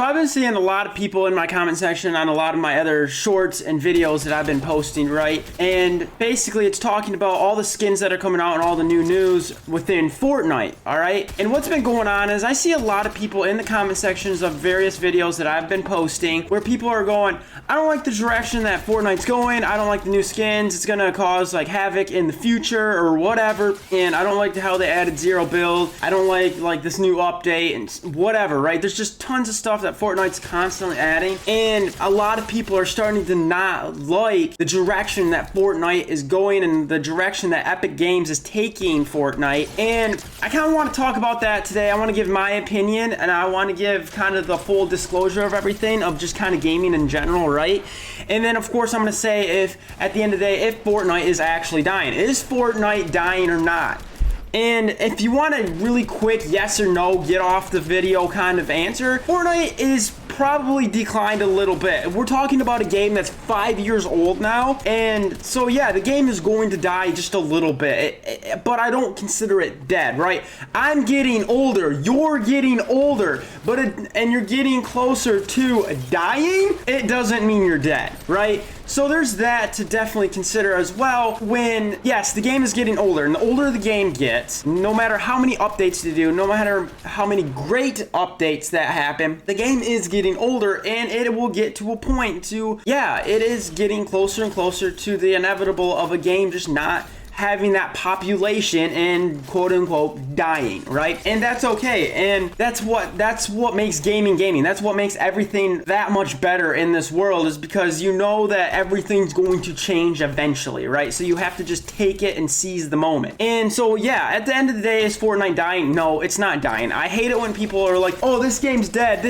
I've been seeing a lot of people in my comment section on a lot of my other shorts and videos that I've been posting, right? And basically it's talking about all the skins that are coming out and all the new news within Fortnite, all right? And what's been going on is I see a lot of people in the comment sections of various videos that I've been posting where people are going, I don't like the direction that Fortnite's going. I don't like the new skins. It's gonna cause like havoc in the future or whatever. And I don't like how they added zero build. I don't like this new update and whatever, right? There's just tons of stuff that Fortnite's constantly adding, and a lot of people are starting to not like the direction that Fortnite is going and the direction that Epic Games is taking Fortnite. And I kind of want to talk about that today. I want to give my opinion, and I want to give kind of the full disclosure of everything, of just kind of gaming in general, right? And then of course I'm going to say if at the end of the day, if Fortnite is actually dying. Is Fortnite dying or not? And if you want a really quick yes or no, get off the video kind of answer, Fortnite is probably declined a little bit. We're talking about a game that's 5 years old now, and so yeah, the game is going to die just a little bit, but I don't consider it dead, right? I'm getting older, you're getting older, and you're getting closer to dying. It doesn't mean you're dead, right? So there's that to definitely consider as well. When, yes, the game is getting older, and the older the game gets, no matter how many updates they do, no matter how many great updates that happen, the game is getting older, and it will get to a point to, yeah, it is getting closer and closer to the inevitable of a game just not having that population and quote unquote dying, right? And that's okay. And that's what makes gaming. That's what makes everything that much better in this world, is because you know that everything's going to change eventually, right? So you have to just take it and seize the moment. And so yeah, at the end of the day, is Fortnite dying? No, it's not dying. I hate it when people are like, oh, this game's dead,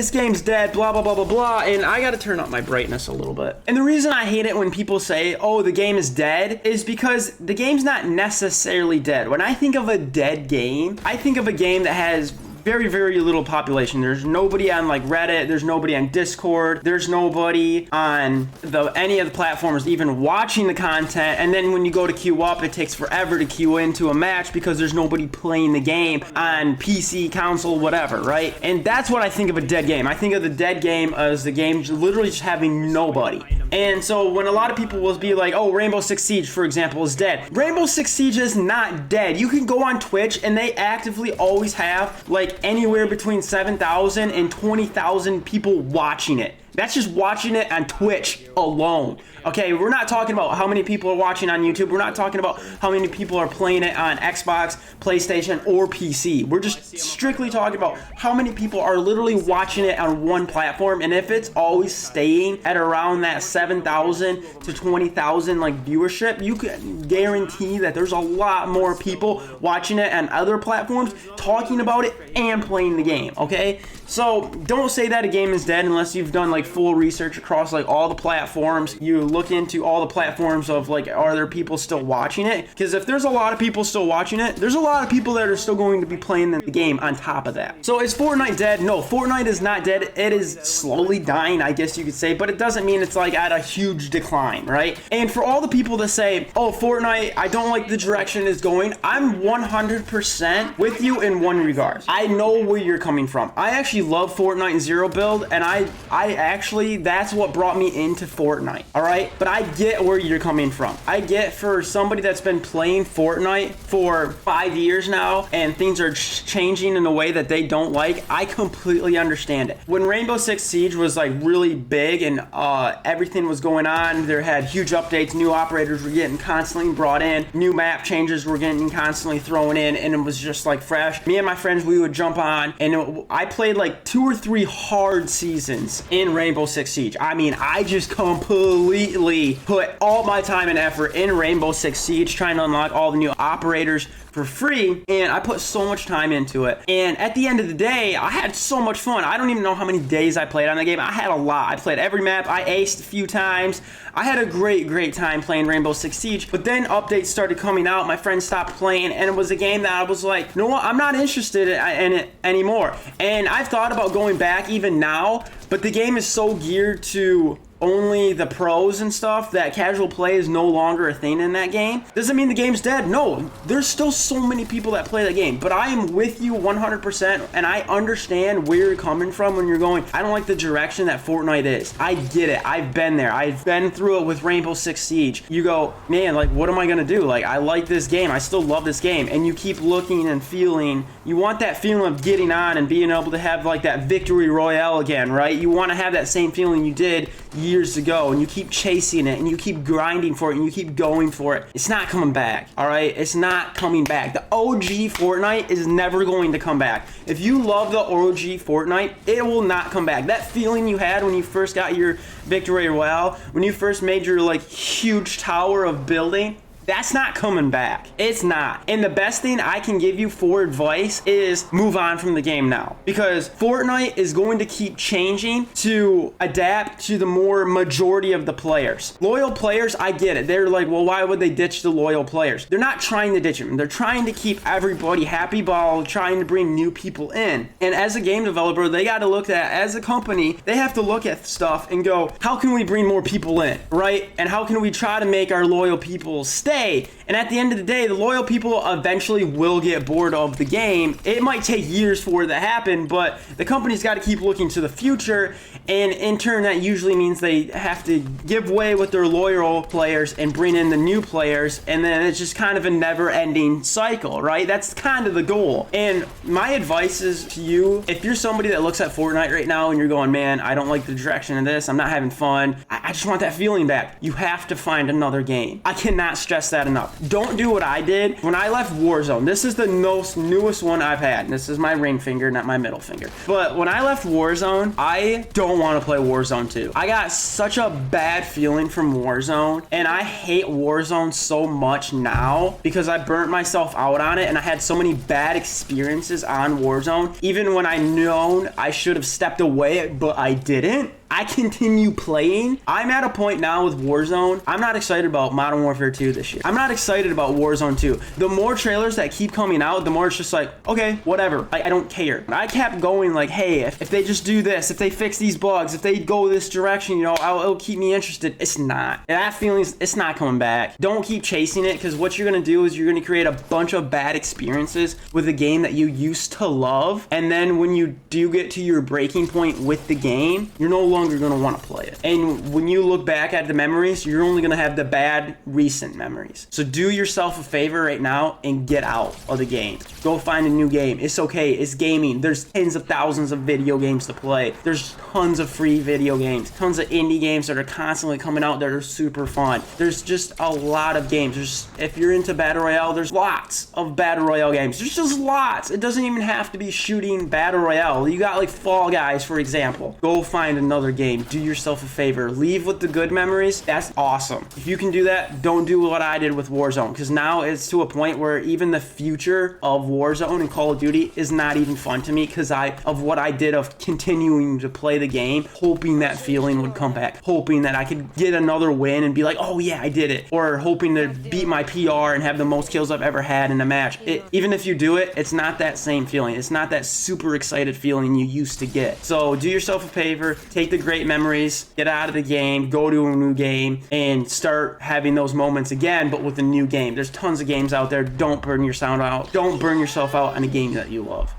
blah, blah, blah, blah, blah. And I gotta turn up my brightness a little bit. And the reason I hate it when people say, oh, the game is dead, is because the game's not necessarily dead. When I think of a dead game, I think of a game that has very, very little population. There's nobody on like Reddit, there's nobody on Discord, there's nobody on any of the platforms even watching the content, and then when you go to queue up, it takes forever to queue into a match because there's nobody playing the game on PC, console, whatever, right? And that's what I think of a dead game. I think of the dead game as the game literally just having nobody. And so when a lot of people will be like, oh, Rainbow Six Siege, for example, is dead. Rainbow Six Siege is not dead. You can go on Twitch and they actively always have like anywhere between 7,000 and 20,000 people watching it. That's just watching it on Twitch alone. Okay, we're not talking about how many people are watching on YouTube. We're not talking about how many people are playing it on Xbox, PlayStation, or PC. We're just strictly talking about how many people are literally watching it on one platform. And if it's always staying at around that 7,000 to 20,000 like viewership, you can guarantee that there's a lot more people watching it on other platforms, talking about it and playing the game, okay? So don't say that a game is dead unless you've done like full research across like all the platforms. You look into all the platforms of like, are there people still watching it? Because if there's a lot of people still watching it, there's a lot of people that are still going to be playing the game on top of that. So is Fortnite dead? No, Fortnite is not dead. It is slowly dying, I guess you could say, but it doesn't mean it's like at a huge decline, right? And for all the people that say, oh, Fortnite, I don't like the direction it's going, I'm 100% with you in one regard. I know where you're coming from. I actually love Fortnite and zero build, and I actually, that's what brought me into Fortnite, all right? But I get where you're coming from. I get, for somebody that's been playing Fortnite for 5 years now and things are changing in a way that they don't like, I completely understand it. When Rainbow Six Siege was like really big and everything was going on, there had huge updates, new operators were getting constantly brought in, new map changes were getting constantly thrown in, and it was just like fresh. Me and my friends, we would jump on, and I played like 2 or 3 hard seasons in Rainbow Six Siege. I mean, I just completely put all my time and effort in Rainbow Six Siege, trying to unlock all the new operators for free, and I put so much time into it. And at the end of the day, I had so much fun. I don't even know how many days I played on the game. I had a lot. I played every map. I aced a few times. I had a great time playing Rainbow Six Siege. But then updates started coming out. My friends stopped playing, and it was a game that I was like, you know what? I'm not interested in it anymore. And I've thought about going back even now, but the game is so geared to only the pros and stuff, that casual play is no longer a thing in that game, doesn't mean the game's dead. No, there's still so many people that play that game. But I am with you 100%, and I understand where you're coming from when you're going, I don't like the direction that Fortnite is. I get it. I've been there. I've been through it with Rainbow Six Siege. You go, man, like, what am I gonna do? Like, I like this game. I still love this game. And you keep looking and feeling, you want that feeling of getting on and being able to have like that victory royale again, right? You want to have that same feeling you did years ago, and you keep chasing it and you keep grinding for it and you keep going for it. It's not coming back, all right? It's not coming back. The OG Fortnite is never going to come back. If you love the OG Fortnite, it will not come back. That feeling you had when you first got your victory royale, when you first made your like huge tower of building, that's not coming back. It's not. And the best thing I can give you for advice is move on from the game now, because Fortnite is going to keep changing to adapt to the more majority of the players. Loyal players, I get it. They're like, well, why would they ditch the loyal players? They're not trying to ditch them. They're trying to keep everybody happy while trying to bring new people in. And as a game developer, they got to look at, as a company, they have to look at stuff and go, how can we bring more people in, right? And how can we try to make our loyal people stay? And at the end of the day, the loyal people eventually will get bored of the game. It might take years for it to happen, but the company's got to keep looking to the future. And in turn, that usually means they have to give way with their loyal players and bring in the new players. And then it's just kind of a never-ending cycle, right? That's kind of the goal. And my advice is to you, if you're somebody that looks at Fortnite right now and you're going, man, I don't like the direction of this, I'm not having fun, I just want that feeling back, you have to find another game. I cannot stress that enough. Don't do what I did when I left Warzone. This is the newest one I've had. This is my ring finger, not my middle finger. But when I left Warzone, I don't want to play Warzone 2. I got such a bad feeling from Warzone, and I hate Warzone so much now because I burnt myself out on it, and I had so many bad experiences on Warzone. Even when I known I should have stepped away, but I didn't. I continue playing. I'm at a point now with Warzone. I'm not excited about Modern Warfare 2 this year. I'm not excited about Warzone 2. The more trailers that keep coming out, the more it's just like, okay, whatever. I don't care. I kept going like, hey, if they just do this, if they fix these bugs, if they go this direction, you know, it'll keep me interested. It's not. That feeling, it's not coming back. Don't keep chasing it, because what you're going to do is you're going to create a bunch of bad experiences with a game that you used to love. And then when you do get to your breaking point with the game, you're no longer going to want to play it. And when you look back at the memories, you're only going to have the bad recent memories. So do yourself a favor right now and get out of the game. Go find a new game. It's okay. It's gaming. There's tens of thousands of video games to play. There's tons of free video games, tons of indie games that are constantly coming out that are super fun. There's just a lot of games. If you're into Battle Royale, there's lots of Battle Royale games. There's just lots. It doesn't even have to be shooting Battle Royale. You got like Fall Guys, for example. Go find another game. Do yourself a favor. Leave with the good memories. That's awesome. If you can do that, don't do what I did with Warzone, because now it's to a point where even the future of Warzone and Call of Duty is not even fun to me because of what I did of continuing to play the game, hoping that feeling would come back, hoping that I could get another win and be like, oh yeah, I did it, or hoping to beat my PR and have the most kills I've ever had in a match. Even if you do it, it's not that same feeling. It's not that super excited feeling you used to get. So do yourself a favor, take the great memories, get out of the game, go to a new game, and start having those moments again, but with a new game. There's tons of games out there. Don't burn your sound out. Don't burn yourself out on a game that you love.